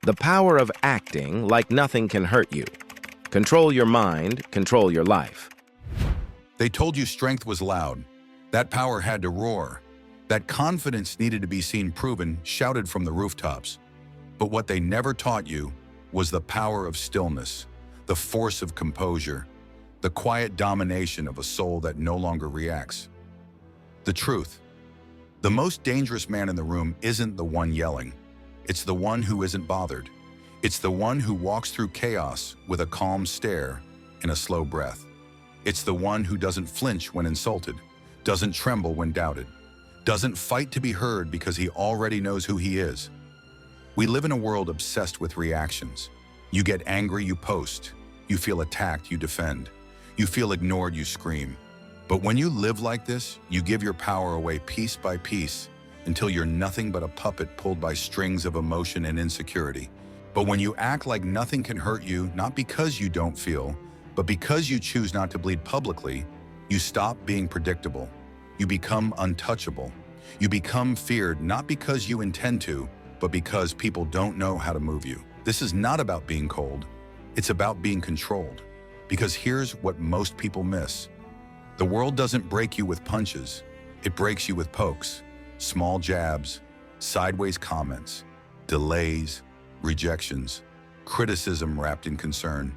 The power of acting like nothing can hurt you. Control your mind, control your life. They told you strength was loud. That power had to roar. That confidence needed to be seen proven, shouted from the rooftops. But what they never taught you was the power of stillness, the force of composure, the quiet domination of a soul that no longer reacts. The truth. The most dangerous man in the room isn't the one yelling. It's the one who isn't bothered. It's the one who walks through chaos with a calm stare and a slow breath. It's the one who doesn't flinch when insulted, doesn't tremble when doubted, doesn't fight to be heard because he already knows who he is. We live in a world obsessed with reactions. You get angry, you post. You feel attacked, you defend. You feel ignored, you scream. But when you live like this, you give your power away piece by piece until you're nothing but a puppet pulled by strings of emotion and insecurity. But when you act like nothing can hurt you, not because you don't feel, but because you choose not to bleed publicly, you stop being predictable. You become untouchable. You become feared not because you intend to, but because people don't know how to move you. This is not about being cold. It's about being controlled. Because here's what most people miss. The world doesn't break you with punches. It breaks you with pokes, small jabs, sideways comments, delays, rejections, criticism wrapped in concern.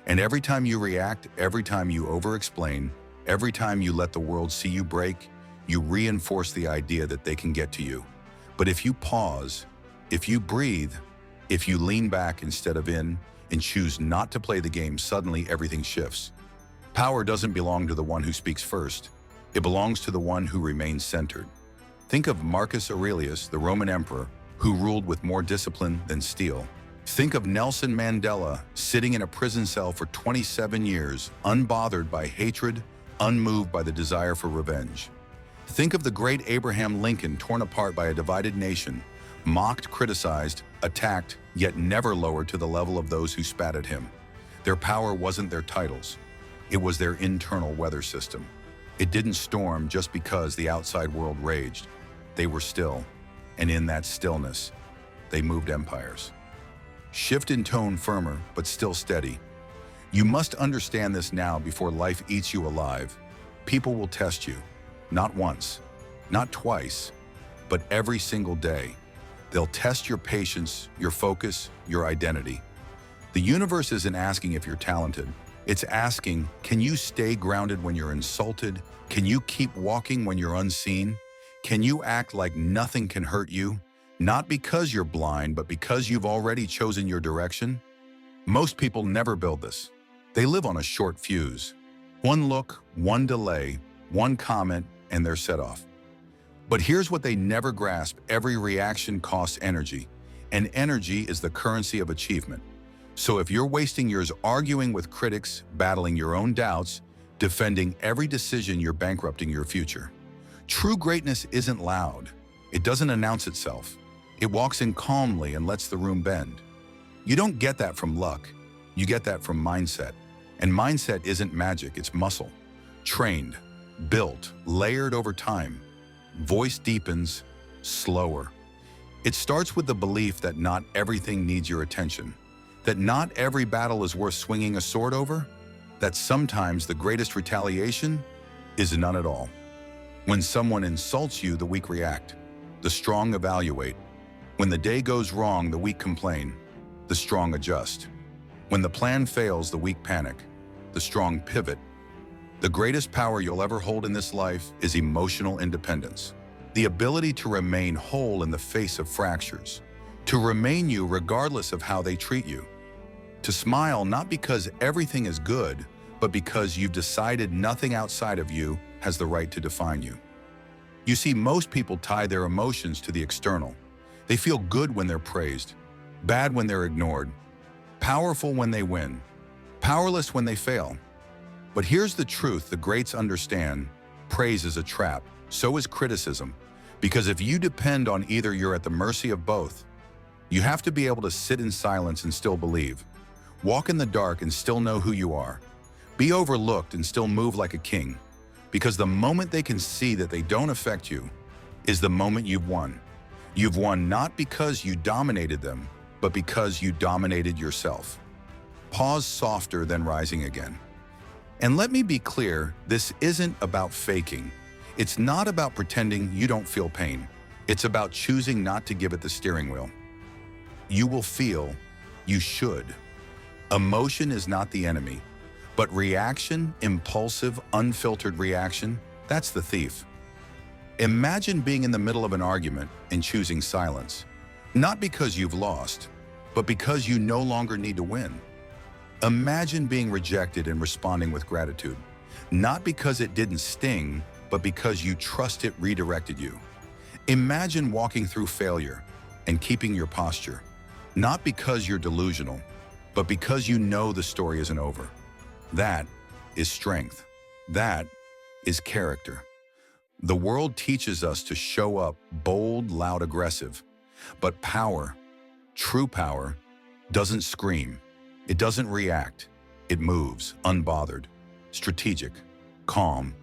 And every time you react, every time you over-explain, every time you let the world see you break, you reinforce the idea that they can get to you. But if you pause, if you breathe, if you lean back instead of in, and choose not to play the game, suddenly everything shifts. Power doesn't belong to the one who speaks first. It belongs to the one who remains centered. Think of Marcus Aurelius, the Roman emperor, who ruled with more discipline than steel. Think of Nelson Mandela, sitting in a prison cell for 27 years, unbothered by hatred, unmoved by the desire for revenge. Think of the great Abraham Lincoln, torn apart by a divided nation, mocked, criticized, attacked, yet never lowered to the level of those who spat at him. Their power wasn't their titles. It was their internal weather system. It didn't storm just because the outside world raged. They were still, and in that stillness, they moved empires. Shift in tone, firmer, but still steady. You must understand this now before life eats you alive. People will test you, not once, not twice, but every single day. They'll test your patience, your focus, your identity. The universe isn't asking if you're talented. It's asking, can you stay grounded when you're insulted? Can you keep walking when you're unseen? Can you act like nothing can hurt you? Not because you're blind, but because you've already chosen your direction? Most people never build this. They live on a short fuse. One look, one delay, one comment, and they're set off. But here's what they never grasp. Every reaction costs energy, and energy is the currency of achievement. So if you're wasting yours arguing with critics, battling your own doubts, defending every decision, you're bankrupting your future. True greatness isn't loud. It doesn't announce itself. It walks in calmly and lets the room bend. You don't get that from luck. You get that from mindset. And mindset isn't magic, it's muscle. Trained, built, layered over time. Voice deepens, slower. It starts with the belief that not everything needs your attention, that not every battle is worth swinging a sword over, that sometimes the greatest retaliation is none at all. When someone insults you, the weak react, the strong evaluate. When the day goes wrong, the weak complain, the strong adjust. When the plan fails, the weak panic, the strong pivot. The greatest power you'll ever hold in this life is emotional independence. The ability to remain whole in the face of fractures. To remain you regardless of how they treat you. To smile not because everything is good, but because you've decided nothing outside of you has the right to define you. You see, most people tie their emotions to the external. They feel good when they're praised, bad when they're ignored, powerful when they win, powerless when they fail. But here's the truth the greats understand: praise is a trap, so is criticism. Because if you depend on either, you're at the mercy of both. You have to be able to sit in silence and still believe. Walk in the dark and still know who you are. Be overlooked and still move like a king. Because the moment they can see that they don't affect you is the moment you've won. You've won not because you dominated them, but because you dominated yourself. Pause softer than rising again. And let me be clear, this isn't about faking. It's not about pretending you don't feel pain. It's about choosing not to give it the steering wheel. You will feel, you should. Emotion is not the enemy, but reaction, impulsive, unfiltered reaction, that's the thief. Imagine being in the middle of an argument and choosing silence, not because you've lost, but because you no longer need to win. Imagine being rejected and responding with gratitude, not because it didn't sting, but because you trust it redirected you. Imagine walking through failure and keeping your posture, not because you're delusional, but because you know the story isn't over. That is strength. That is character. The world teaches us to show up bold, loud, aggressive, but power, true power, doesn't scream. It doesn't react. It moves, unbothered, strategic, calm.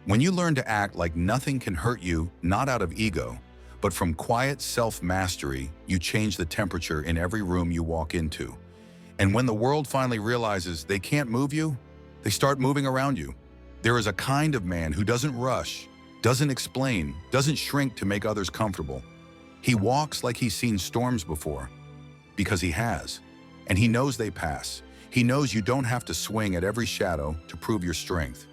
When you learn to act like nothing can hurt you, not out of ego, but from quiet self-mastery, you change the temperature in every room you walk into. And when the world finally realizes they can't move you, they start moving around you. There is a kind of man who doesn't rush, doesn't explain, doesn't shrink to make others comfortable. He walks like he's seen storms before, because he has. And he knows they pass. He knows you don't have to swing at every shadow to prove your strength.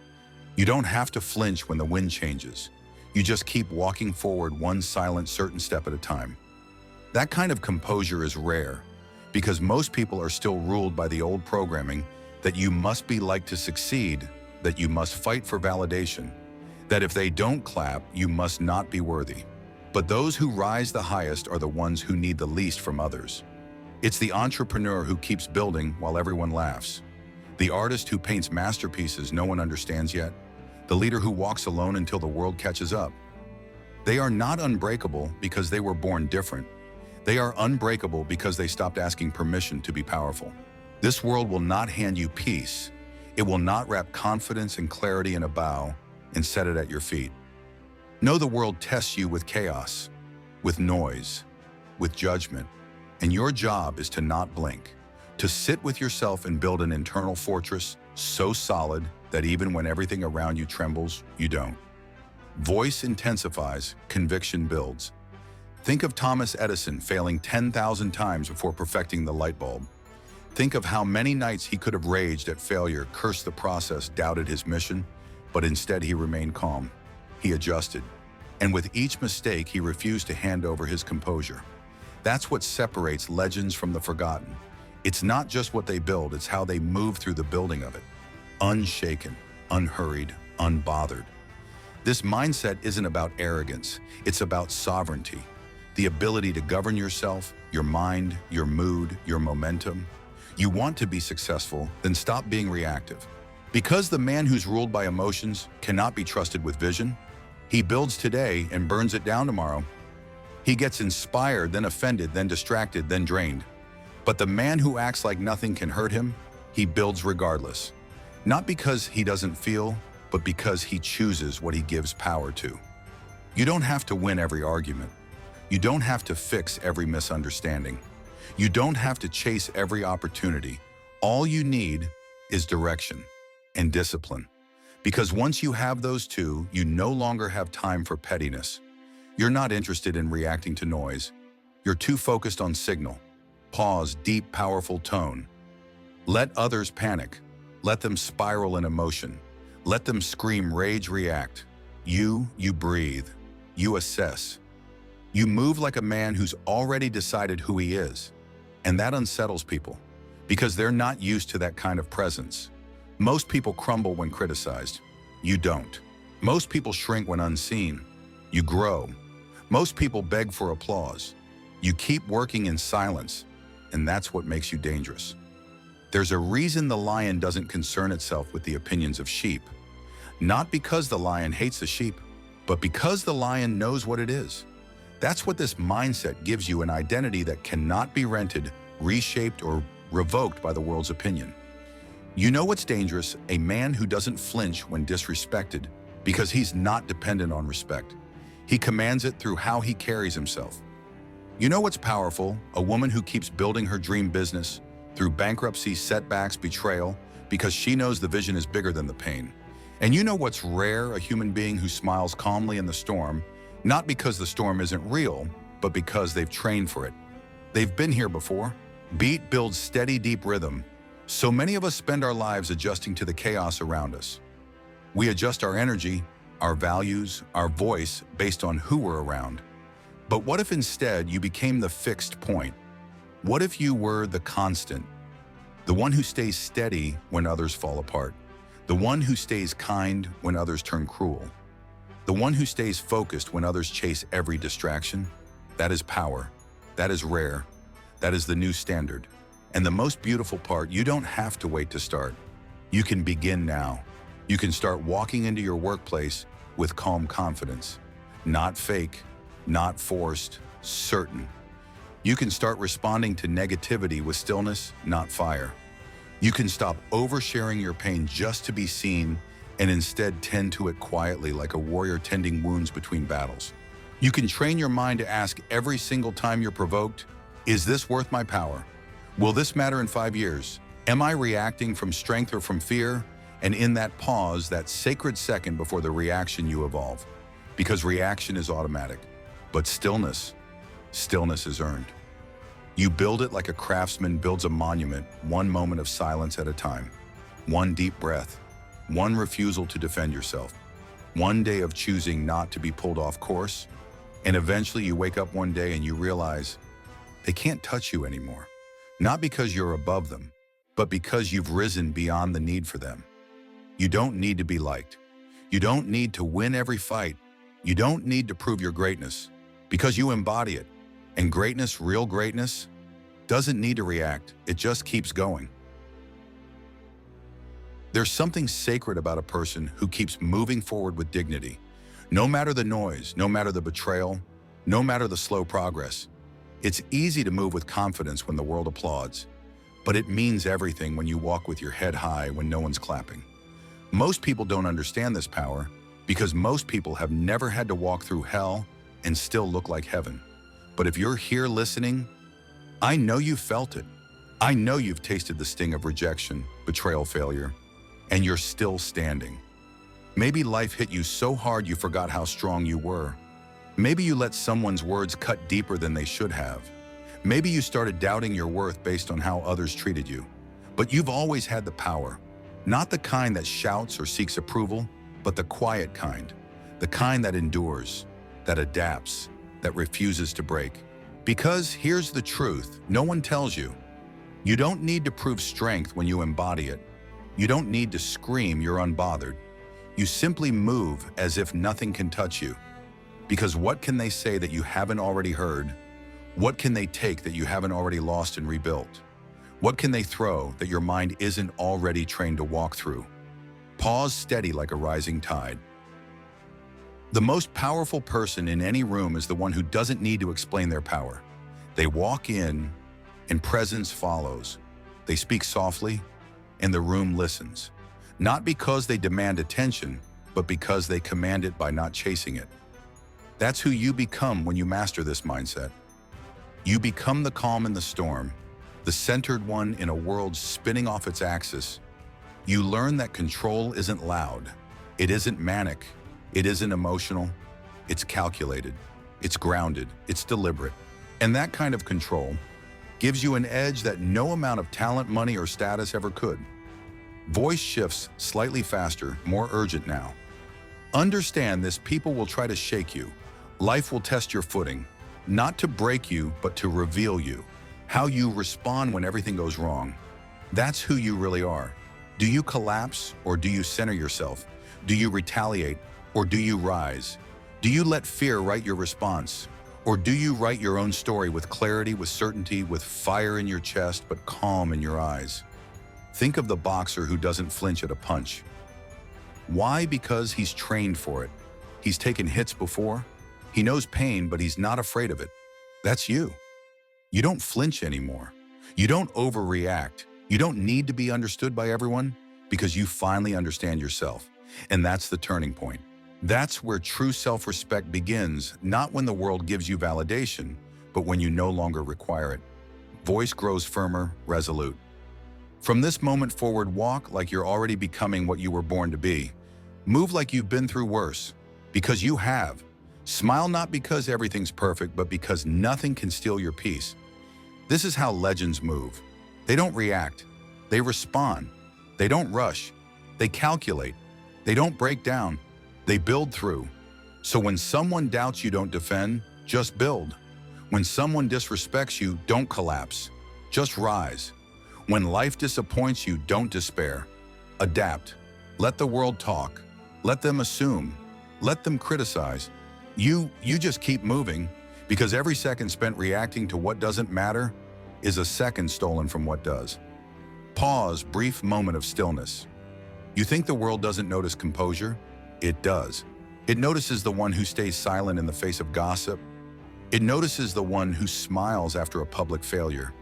You don't have to flinch when the wind changes. You just keep walking forward one silent, certain step at a time. That kind of composure is rare, because most people are still ruled by the old programming that you must be liked to succeed, that you must fight for validation, that if they don't clap, you must not be worthy. But those who rise the highest are the ones who need the least from others. It's the entrepreneur who keeps building while everyone laughs, the artist who paints masterpieces no one understands yet, the leader who walks alone until the world catches up. They are not unbreakable because they were born different. They are unbreakable because they stopped asking permission to be powerful. This world will not hand you peace. It will not wrap confidence and clarity in a bow and set it at your feet. Know the world tests you with chaos, with noise, with judgment, and your job is to not blink, to sit with yourself and build an internal fortress so solid that even when everything around you trembles, you don't. Voice intensifies, conviction builds. Think of Thomas Edison failing 10,000 times before perfecting the light bulb. Think of how many nights he could have raged at failure, cursed the process, doubted his mission, but instead he remained calm. He adjusted. And with each mistake, he refused to hand over his composure. That's what separates legends from the forgotten. It's not just what they build, it's how they move through the building of it. Unshaken, unhurried, unbothered. This mindset isn't about arrogance, it's about sovereignty. The ability to govern yourself, your mind, your mood, your momentum. You want to be successful, then stop being reactive. Because the man who's ruled by emotions cannot be trusted with vision, he builds today and burns it down tomorrow. He gets inspired, then offended, then distracted, then drained. But the man who acts like nothing can hurt him, he builds regardless. Not because he doesn't feel, but because he chooses what he gives power to. You don't have to win every argument. You don't have to fix every misunderstanding. You don't have to chase every opportunity. All you need is direction and discipline. Because once you have those two, you no longer have time for pettiness. You're not interested in reacting to noise. You're too focused on signal. Pause, deep, powerful tone. Let others panic. Let them spiral in emotion. Let them scream, rage, react. You breathe. You assess. You move like a man who's already decided who he is. And that unsettles people, because they're not used to that kind of presence. Most people crumble when criticized. You don't. Most people shrink when unseen. You grow. Most people beg for applause. You keep working in silence, and that's what makes you dangerous. There's a reason the lion doesn't concern itself with the opinions of sheep. Not because the lion hates the sheep, but because the lion knows what it is. That's what this mindset gives you, an identity that cannot be rented, reshaped, or revoked by the world's opinion. You know what's dangerous? A man who doesn't flinch when disrespected, because he's not dependent on respect. He commands it through how he carries himself. You know what's powerful? A woman who keeps building her dream business through bankruptcy, setbacks, betrayal, because she knows the vision is bigger than the pain. And you know what's rare? A human being who smiles calmly in the storm, not because the storm isn't real, but because they've trained for it. They've been here before. Beat builds steady, deep rhythm. So many of us spend our lives adjusting to the chaos around us. We adjust our energy, our values, our voice based on who we're around. But what if instead you became the fixed point? What if you were the constant? The one who stays steady when others fall apart. The one who stays kind when others turn cruel. The one who stays focused when others chase every distraction. That is power. That is rare. That is the new standard. And the most beautiful part, you don't have to wait to start. You can begin now. You can start walking into your workplace with calm confidence. Not fake, not forced, certain. You can start responding to negativity with stillness, not fire. You can stop oversharing your pain just to be seen and instead tend to it quietly like a warrior tending wounds between battles. You can train your mind to ask every single time you're provoked, is this worth my power? Will this matter in 5 years? Am I reacting from strength or from fear? And in that pause, that sacred second before the reaction, you evolve. Because reaction is automatic, but stillness is earned. You build it like a craftsman builds a monument, one moment of silence at a time. One deep breath, one refusal to defend yourself, one day of choosing not to be pulled off course, and eventually you wake up one day and you realize they can't touch you anymore. Not because you're above them, but because you've risen beyond the need for them. You don't need to be liked. You don't need to win every fight. You don't need to prove your greatness, because you embody it. And greatness, real greatness, doesn't need to react. It just keeps going. There's something sacred about a person who keeps moving forward with dignity. No matter the noise, no matter the betrayal, no matter the slow progress. It's easy to move with confidence when the world applauds, but it means everything when you walk with your head high when no one's clapping. Most people don't understand this power because most people have never had to walk through hell and still look like heaven. But if you're here listening, I know you felt it. I know you've tasted the sting of rejection, betrayal, failure, and you're still standing. Maybe life hit you so hard you forgot how strong you were. Maybe you let someone's words cut deeper than they should have. Maybe you started doubting your worth based on how others treated you. But you've always had the power, not the kind that shouts or seeks approval, but the quiet kind, the kind that endures, that adapts, that refuses to break. Because here's the truth, no one tells you. You don't need to prove strength when you embody it. You don't need to scream you're unbothered. You simply move as if nothing can touch you. Because what can they say that you haven't already heard? What can they take that you haven't already lost and rebuilt? What can they throw that your mind isn't already trained to walk through? Pause steady like a rising tide. The most powerful person in any room is the one who doesn't need to explain their power. They walk in, and presence follows. They speak softly, and the room listens. Not because they demand attention, but because they command it by not chasing it. That's who you become when you master this mindset. You become the calm in the storm, the centered one in a world spinning off its axis. You learn that control isn't loud. It isn't manic. It isn't emotional. It's calculated. It's grounded. It's deliberate. And that kind of control gives you an edge that no amount of talent, money, or status ever could. Voice shifts slightly faster, more urgent now. Understand this, people will try to shake you. Life will test your footing, not to break you, but to reveal you. How you respond when everything goes wrong. That's who you really are. Do you collapse or do you center yourself? Do you retaliate or do you rise? Do you let fear write your response? Or do you write your own story with clarity, with certainty, with fire in your chest, but calm in your eyes? Think of the boxer who doesn't flinch at a punch. Why? Because he's trained for it. He's taken hits before. He knows pain, but he's not afraid of it. That's you. You don't flinch anymore. You don't overreact. You don't need to be understood by everyone because you finally understand yourself. And that's the turning point. That's where true self-respect begins, not when the world gives you validation, but when you no longer require it. Voice grows firmer, resolute. From this moment forward, walk like you're already becoming what you were born to be. Move like you've been through worse, because you have. Smile not because everything's perfect, but because nothing can steal your peace. This is how legends move. They don't react. They respond. They don't rush. They calculate. They don't break down. They build through. So when someone doubts you, don't defend, just build. When someone disrespects you, don't collapse, just rise. When life disappoints you, don't despair. Adapt. Let the world talk. Let them assume. Let them criticize. You just keep moving, because every second spent reacting to what doesn't matter is a second stolen from what does. Pause, brief moment of stillness. You think the world doesn't notice composure? It does. It notices the one who stays silent in the face of gossip. It notices the one who smiles after a public failure.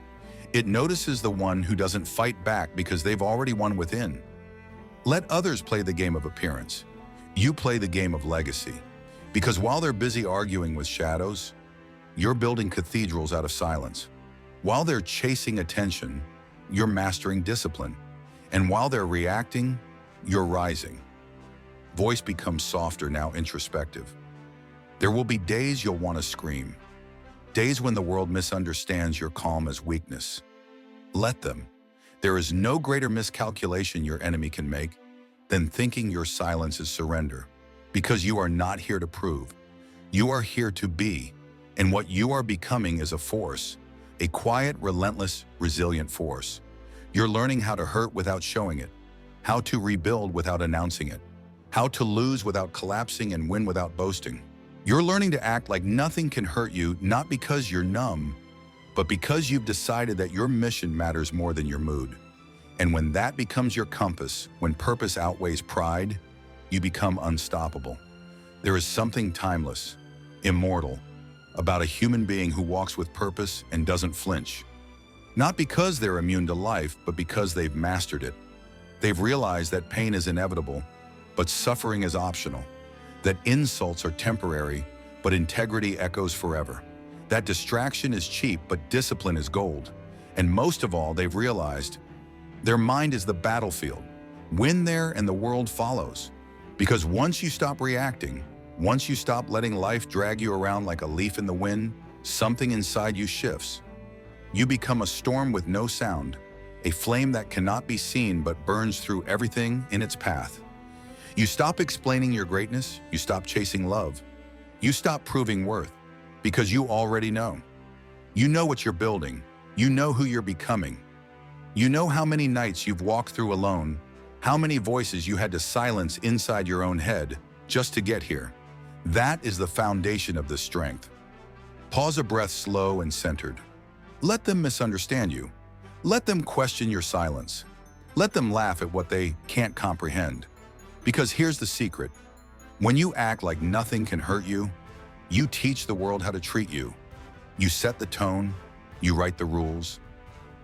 It notices the one who doesn't fight back because they've already won within. Let others play the game of appearance. You play the game of legacy. Because while they're busy arguing with shadows, you're building cathedrals out of silence. While they're chasing attention, you're mastering discipline. And while they're reacting, you're rising. Voice becomes softer, now introspective. There will be days you'll want to scream. Days when the world misunderstands your calm as weakness. Let them. There is no greater miscalculation your enemy can make than thinking your silence is surrender. Because you are not here to prove. You are here to be. And what you are becoming is a force. A quiet, relentless, resilient force. You're learning how to hurt without showing it. How to rebuild without announcing it. How to lose without collapsing and win without boasting. You're learning to act like nothing can hurt you, not because you're numb, but because you've decided that your mission matters more than your mood. And when that becomes your compass, when purpose outweighs pride, you become unstoppable. There is something timeless, immortal, about a human being who walks with purpose and doesn't flinch. Not because they're immune to life, but because they've mastered it. They've realized that pain is inevitable, but suffering is optional. That insults are temporary, but integrity echoes forever. That distraction is cheap, but discipline is gold. And most of all, they've realized their mind is the battlefield. Win there and the world follows. Because once you stop reacting, once you stop letting life drag you around like a leaf in the wind, something inside you shifts. You become a storm with no sound, a flame that cannot be seen but burns through everything in its path. You stop explaining your greatness, you stop chasing love. You stop proving worth, because you already know. You know what you're building, you know who you're becoming. You know how many nights you've walked through alone, how many voices you had to silence inside your own head just to get here. That is the foundation of this strength. Pause a breath, slow and centered. Let them misunderstand you. Let them question your silence. Let them laugh at what they can't comprehend. Because here's the secret. When you act like nothing can hurt you, you teach the world how to treat you. You set the tone, you write the rules,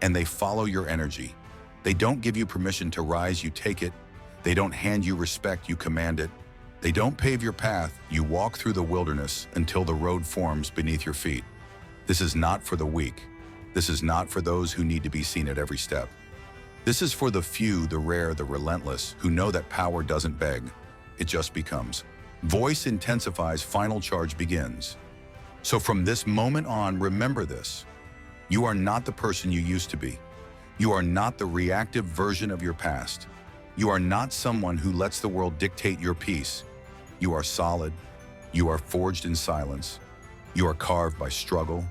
and they follow your energy. They don't give you permission to rise, you take it. They don't hand you respect, you command it. They don't pave your path, you walk through the wilderness until the road forms beneath your feet. This is not for the weak. This is not for those who need to be seen at every step. This is for the few, the rare, the relentless, who know that power doesn't beg, it just becomes. Voice intensifies, final charge begins. So from this moment on, remember this. You are not the person you used to be. You are not the reactive version of your past. You are not someone who lets the world dictate your peace. You are solid. You are forged in silence. You are carved by struggle.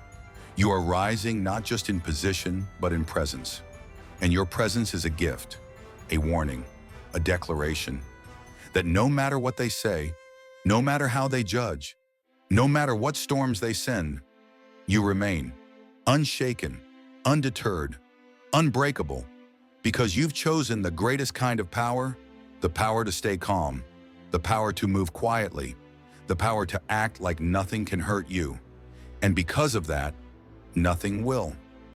You are rising not just in position, but in presence. And your presence is a gift, a warning, a declaration that no matter what they say, no matter how they judge, no matter what storms they send, you remain unshaken, undeterred, unbreakable, because you've chosen the greatest kind of power, the power to stay calm, the power to move quietly, the power to act like nothing can hurt you. And because of that, nothing will.